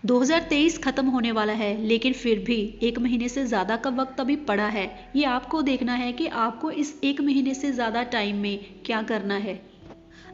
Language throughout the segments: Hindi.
2023 खत्म होने वाला है, लेकिन फिर भी 1 महीने से ज़्यादा का वक्त अभी पड़ा है। ये आपको देखना है कि आपको इस 1 महीने से ज़्यादा टाइम में क्या करना है।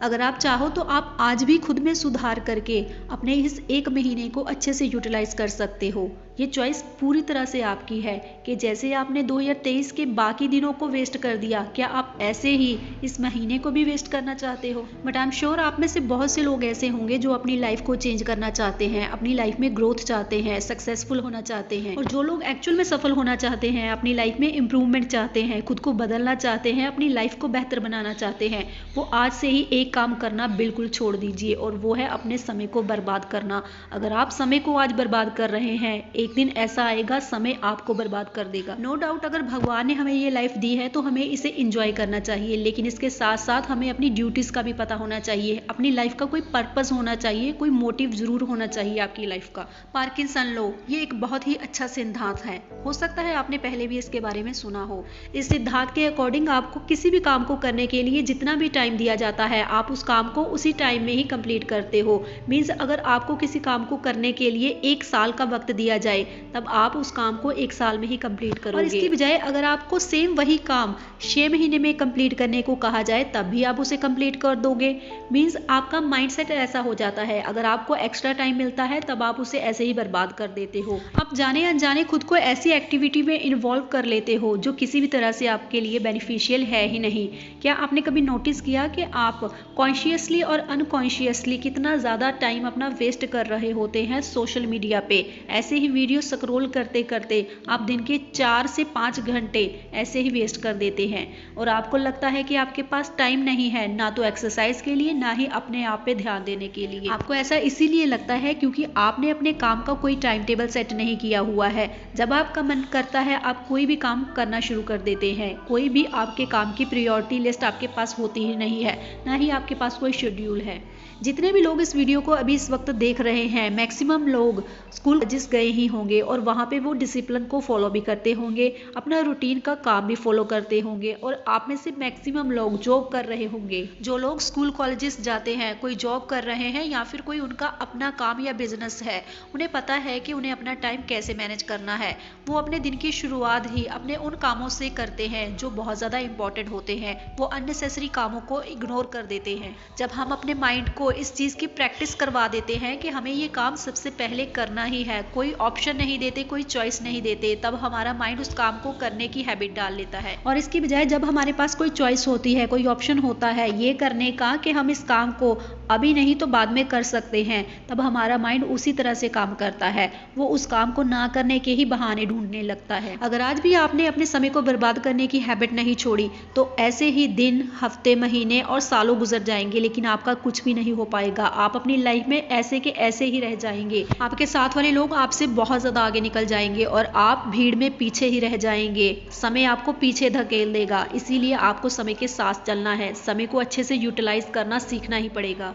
अगर आप चाहो तो आप आज भी खुद में सुधार करके अपने इस 1 महीने को अच्छे से यूटिलाइज कर सकते हो। ये चॉइस पूरी तरह से आपकी है कि जैसे आपने 2023 के बाकी दिनों को वेस्ट कर दिया, क्या आप ऐसे ही इस महीने को भी वेस्ट करना चाहते हो? बट आई एम श्योर आप में से बहुत से लोग ऐसे होंगे जो अपनी लाइफ को चेंज करना चाहते हैं, अपनी लाइफ में ग्रोथ चाहते हैं, सक्सेसफुल होना चाहते हैं। और जो लोग एक्चुअल में सफल होना चाहते हैं, अपनी लाइफ में इंप्रूवमेंट चाहते हैं, खुद को बदलना चाहते हैं, अपनी लाइफ को बेहतर बनाना चाहते हैं, वो आज से ही एक काम करना बिल्कुल छोड़ दीजिए, और वो है अपने समय को बर्बाद करना। अगर आप समय को आज बर्बाद कर रहे हैं, एक दिन ऐसा आएगा समय आपको बर्बाद कर देगा। नो डाउट अगर भगवान ने हमें ये लाइफ दी है तो हमें इसे एंजॉय करना चाहिए, लेकिन इसके साथ साथ हमें अपनी ड्यूटीज का भी पता होना चाहिए, अपनी लाइफ का कोई पर्पस होना चाहिए, कोई मोटिव जरूर होना चाहिए आपकी लाइफ का। पार्किंसन लॉ ये एक बहुत ही अच्छा सिद्धांत है, हो सकता है आपने पहले भी इसके बारे में सुना हो। इस सिद्धांत के अकॉर्डिंग आपको किसी भी काम को करने के लिए जितना भी टाइम दिया जाता है, आप उस काम को उसी टाइम में ही कंप्लीट करते हो। मीन्स अगर आपको किसी काम को करने के लिए 1 साल का वक्त दिया जाए, तब आप उस काम को 1 साल में ही कंप्लीट करोगे। और इसकी बजाय अगर आपको सेम वही काम 6 महीने में कंप्लीट करने को कहा जाए, तब भी आप उसे कंप्लीट कर दोगे। मीन्स आपका माइंडसेट ऐसा हो जाता है, अगर आपको एक्स्ट्रा टाइम मिलता है तब आप उसे ऐसे ही बर्बाद कर देते हो। आप जाने अनजाने खुद को ऐसी एक्टिविटी में इन्वॉल्व कर लेते हो जो किसी भी तरह से आपके लिए बेनिफिशियल है ही नहीं। क्या आपने कभी नोटिस किया कि आप कॉन्शियसली और अनकॉन्शियसली कितना ज़्यादा टाइम अपना वेस्ट कर रहे होते हैं सोशल मीडिया पे? ऐसे ही वीडियो स्क्रॉल करते करते आप दिन के 4 से 5 घंटे ऐसे ही वेस्ट कर देते हैं, और आपको लगता है कि आपके पास टाइम नहीं है, ना तो एक्सरसाइज के लिए, ना ही अपने आप पे ध्यान देने के लिए। आपको ऐसा इसीलिए लगता है क्योंकि आपने अपने काम का कोई टाइम टेबल सेट नहीं किया हुआ है। जब आपका मन करता है आप कोई भी काम करना शुरू कर देते हैं, कोई भी आपके काम की प्रायोरिटी लिस्ट आपके पास होती ही नहीं है, ना ही आपके पास कोई शेड्यूल है। जितने भी लोग इस वीडियो को अभी इस वक्त देख रहे हैं, मैक्सिमम लोग स्कूल जिस गए ही होंगे, और वहाँ पे वो डिसिप्लिन को फॉलो भी करते होंगे, अपना रूटीन का काम भी फॉलो करते होंगे। और आप में से मैक्सिमम लोग जॉब कर रहे होंगे। जो लोग स्कूल कॉलेजेस जाते हैं, कोई जॉब कर रहे हैं या फिर कोई उनका अपना काम या बिजनेस है, उन्हें पता है कि उन्हें अपना टाइम कैसे मैनेज करना है। वो अपने दिन की शुरुआत ही अपने उन कामों से करते हैं जो बहुत ज़्यादा इंपॉर्टेंट होते हैं, वो अननेसेसरी कामों को इग्नोर कर देते हैं। जब हम अपने माइंड को इस चीज़ की प्रैक्टिस करवा देते हैं कि हमें ये काम सबसे पहले करना ही है, कोई ऑप्शन नहीं देते, कोई चॉइस नहीं देते, तब हमारा माइंड उस काम को करने की हैबिट डाल लेता है। और इसकी बजाय जब हमारे पास कोई चॉइस होती है, कोई ऑप्शन होता है ये करने का कि हम इस काम को अभी नहीं तो बाद में कर सकते हैं, तब हमारा माइंड उसी तरह से काम करता है, वो उस काम को ना करने के ही बहाने ढूंढने लगता है। अगर आज भी आपने अपने समय को बर्बाद करने की हैबिट नहीं छोड़ी, तो ऐसे ही दिन, हफ्ते, महीने और सालों गुजर जाएंगे, लेकिन आपका कुछ भी नहीं हो पाएगा। आप अपनी लाइफ में ऐसे के ऐसे ही रह जाएंगे। आपके साथ वाले लोग आपसे बहुत ज़्यादा आगे निकल जाएंगे और आप भीड़ में पीछे ही रह जाएंगे। समय आपको पीछे धकेल देगा, इसीलिए आपको समय के साथ चलना है। समय को अच्छे से यूटिलाइज करना सीखना ही पड़ेगा।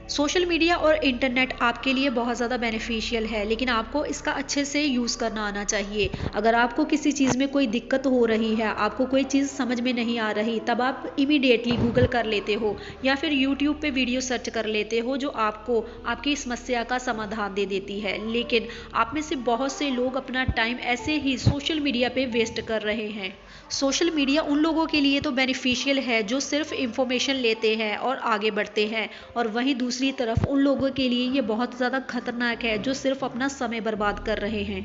सोशल मीडिया और इंटरनेट आपके लिए बहुत ज़्यादा बेनिफिशियल है, लेकिन आपको इसका अच्छे से यूज़ करना आना चाहिए। अगर आपको किसी चीज़ में कोई दिक्कत हो रही है, आपको कोई चीज़ समझ में नहीं आ रही, तब आप इमीडिएटली गूगल कर लेते हो या फिर यूट्यूब पे वीडियो सर्च कर लेते हो जो आपको आपकी समस्या का समाधान दे देती है। लेकिन आप में से बहुत से लोग अपना टाइम ऐसे ही सोशल मीडिया पे वेस्ट कर रहे हैं। सोशल मीडिया उन लोगों के लिए तो बेनिफिशियल है जो सिर्फ इंफॉर्मेशन लेते हैं और आगे बढ़ते हैं, और वहीं दूसरी तरफ उन लोगों के लिए ये बहुत ज़्यादा खतरनाक है जो सिर्फ अपना समय बर्बाद कर रहे हैं।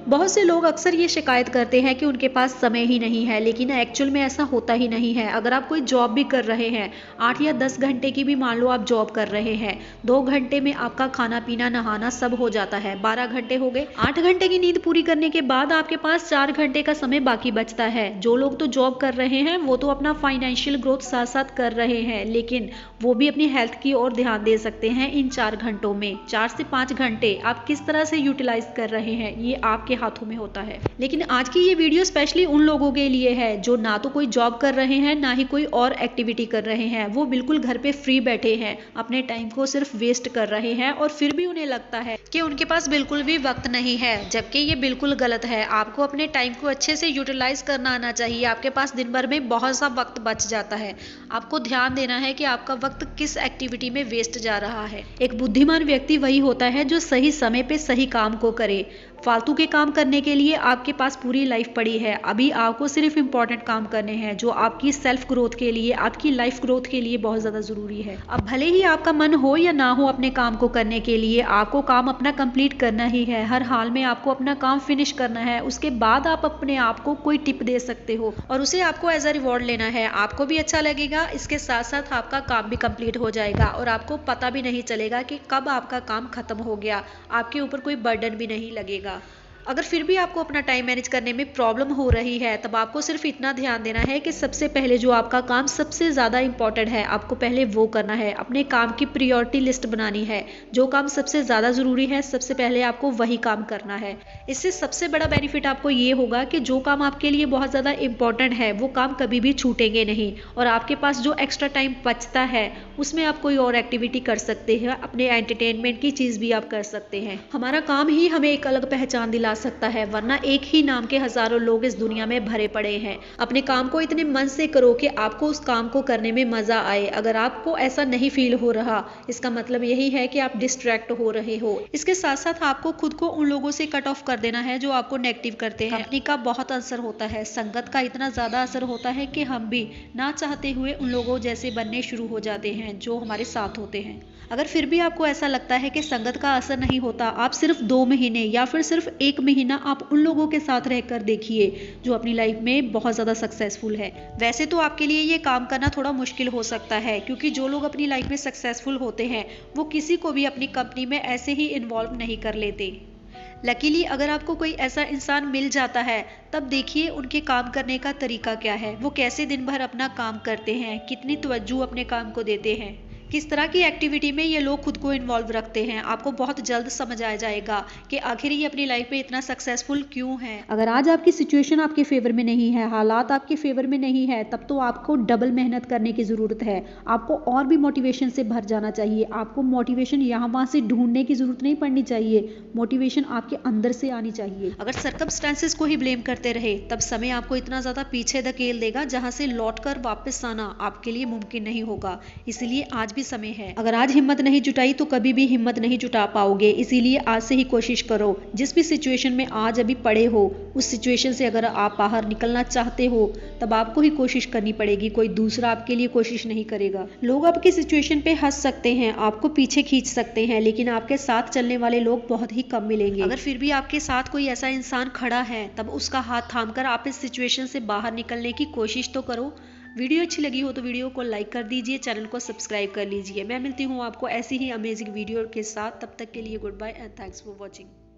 बहुत से लोग अक्सर ये शिकायत करते हैं कि उनके पास समय ही नहीं है, लेकिन एक्चुअल में ऐसा होता ही नहीं है। अगर आप कोई जॉब भी कर रहे हैं, 8 या 10 घंटे की भी मान लो आप जॉब कर रहे हैं, 2 घंटे में आपका खाना पीना नहाना सब हो जाता है, 12 घंटे हो गए। 8 घंटे की नींद पूरी करने के बाद आपके पास 4 घंटे का समय बाकी बचता है। जो लोग तो जॉब कर रहे हैं वो तो अपना फाइनेंशियल ग्रोथ साथ साथ कर रहे हैं, लेकिन वो भी अपनी हेल्थ की ओर ध्यान दे सकते हैं इन 4 घंटों में। 4 से 5 घंटे आप किस तरह से यूटिलाइज कर रहे हैं, ये आप आपके हाथों में होता है। लेकिन आज की ये वीडियो स्पेशली उन लोगों के लिए है जो ना तो कोई जॉब कर रहे हैं, ना ही कोई और एक्टिविटी कर रहे हैं। वो बिल्कुल घर पे फ्री बैठे हैं, अपने टाइम को सिर्फ वेस्ट कर रहे हैं और फिर भी उन्हें लगता है कि उनके पास बिल्कुल भी वक्त नहीं है, जबकि ये बिल्कुल गलत है। आपको अपने टाइम को अच्छे से यूटिलाइज करना आना चाहिए। आपके पास दिन भर में बहुत सा वक्त बच जाता है। आपको ध्यान देना है कि आपका वक्त किस एक्टिविटी में वेस्ट जा रहा है। एक बुद्धिमान व्यक्ति वही होता है जो सही समय पे सही काम को करे। फालतू के काम करने के लिए आपके पास पूरी लाइफ पड़ी है। अभी आपको सिर्फ इंपॉर्टेंट काम करने हैं जो आपकी सेल्फ ग्रोथ के लिए, आपकी लाइफ ग्रोथ के लिए बहुत ज़्यादा ज़रूरी है। अब भले ही आपका मन हो या ना हो अपने काम को करने के लिए, आपको काम अपना कंप्लीट करना ही है। हर हाल में आपको अपना काम फिनिश करना है। उसके बाद आप अपने आप को कोई टिप दे सकते हो और उसे आपको एज अ रिवॉर्ड लेना है। आपको भी अच्छा लगेगा, इसके साथ साथ आपका काम भी कंप्लीट हो जाएगा और आपको पता भी नहीं चलेगा कि कब आपका काम खत्म हो गया। आपके ऊपर कोई बर्डन भी नहीं लगेगा। अगर फिर भी आपको अपना टाइम मैनेज करने में प्रॉब्लम हो रही है, तब आपको सिर्फ इतना ध्यान देना है कि सबसे पहले जो आपका काम सबसे ज़्यादा इंपॉर्टेंट है, आपको पहले वो करना है। अपने काम की प्रायोरिटी लिस्ट बनानी है। जो काम सबसे ज़्यादा ज़रूरी है, सबसे पहले आपको वही काम करना है। इससे सबसे बड़ा बेनिफिट आपको ये होगा कि जो काम आपके लिए बहुत ज़्यादा इंपॉर्टेंट है, वो काम कभी भी छूटेंगे नहीं और आपके पास जो एक्स्ट्रा टाइम बचता है उसमें आप कोई और एक्टिविटी कर सकते हैं। अपने एंटरटेनमेंट की चीज़ भी आप कर सकते हैं। हमारा काम ही हमें एक अलग पहचान दिला सकता है, वरना एक ही नाम के हजारों लोग इस दुनिया में भरे पड़े हैं। अपने काम को इतने मन से करो कि आपको उस काम को करने में मजा आए। अगर आपको ऐसा नहीं फील हो रहा, इसका मतलब यही है कि आप डिस्ट्रैक्ट हो रहे हो। इसके साथ साथ आपको खुद को उन लोगों से कट ऑफ कर देना है जो आपको नेगेटिव करते हैं। कंपनी का बहुत असर होता है, संगत का इतना ज्यादा असर होता है कि हम भी ना चाहते हुए उन लोगों जैसे बनने शुरू हो जाते हैं जो हमारे साथ होते हैं। अगर फिर भी आपको ऐसा लगता है कि संगत का असर नहीं होता, आप सिर्फ 2 महीने या फिर सिर्फ 1 महीना आप उन लोगों के साथ रहकर देखिए जो अपनी लाइफ में बहुत ज़्यादा सक्सेसफुल है। वैसे तो आपके लिए ये काम करना थोड़ा मुश्किल हो सकता है, क्योंकि जो लोग अपनी लाइफ में सक्सेसफुल होते हैं वो किसी को भी अपनी कंपनी में ऐसे ही इन्वॉल्व नहीं कर लेते। लकीली अगर आपको कोई ऐसा इंसान मिल जाता है, तब देखिए उनके काम करने का तरीका क्या है। वो कैसे दिन भर अपना काम करते हैं, कितनी तवज्जो अपने काम को देते हैं, किस तरह की एक्टिविटी में ये लोग खुद को इन्वॉल्व रखते हैं। आपको बहुत जल्द समझ आ जाएगा कि आखिर ये अपनी लाइफ में इतना सक्सेसफुल क्यों है। अगर आज आपकी सिचुएशन आपके फेवर में नहीं है, हालात आपके फेवर में नहीं है, तब तो आपको डबल मेहनत करने की ज़रूरत है। आपको और भी मोटिवेशन से भर जाना चाहिए। आपको मोटिवेशन यहाँ वहाँ से ढूंढने की ज़रूरत नहीं पड़नी चाहिए। मोटिवेशन आपके अंदर से आनी चाहिए। अगर सर्कमस्टेंसेस को ही ब्लेम करते रहे, तब समय आपको इतना ज़्यादा पीछे धकेल देगा जहाँ से लौट कर वापस आना आपके लिए मुमकिन नहीं होगा। इसलिए आज समय है। अगर आज हिम्मत नहीं जुटाई तो कभी भी हिम्मत नहीं जुटा पाओगे। इसीलिए आज से ही कोशिश करो। जिस भी सिचुएशन में आज अभी पड़े हो, उस सिचुएशन से अगर आप बाहर निकलना चाहते हो, तब आपको ही कोशिश करनी पड़ेगी। कोई दूसरा आपके लिए कोशिश नहीं करेगा। लोग आपकी सिचुएशन पे हंस सकते हैं, आपको पीछे खींच सकते हैं, लेकिन आपके साथ चलने वाले लोग बहुत ही कम मिलेंगे। अगर फिर भी आपके साथ कोई ऐसा इंसान खड़ा है, तब उसका हाथ थामकर आप इस सिचुएशन से बाहर निकलने की कोशिश तो करो। वीडियो अच्छी लगी हो तो वीडियो को लाइक कर दीजिए, चैनल को सब्सक्राइब कर लीजिए। मैं मिलती हूँ आपको ऐसी ही अमेजिंग वीडियो के साथ। तब तक के लिए good bye and thanks for watching.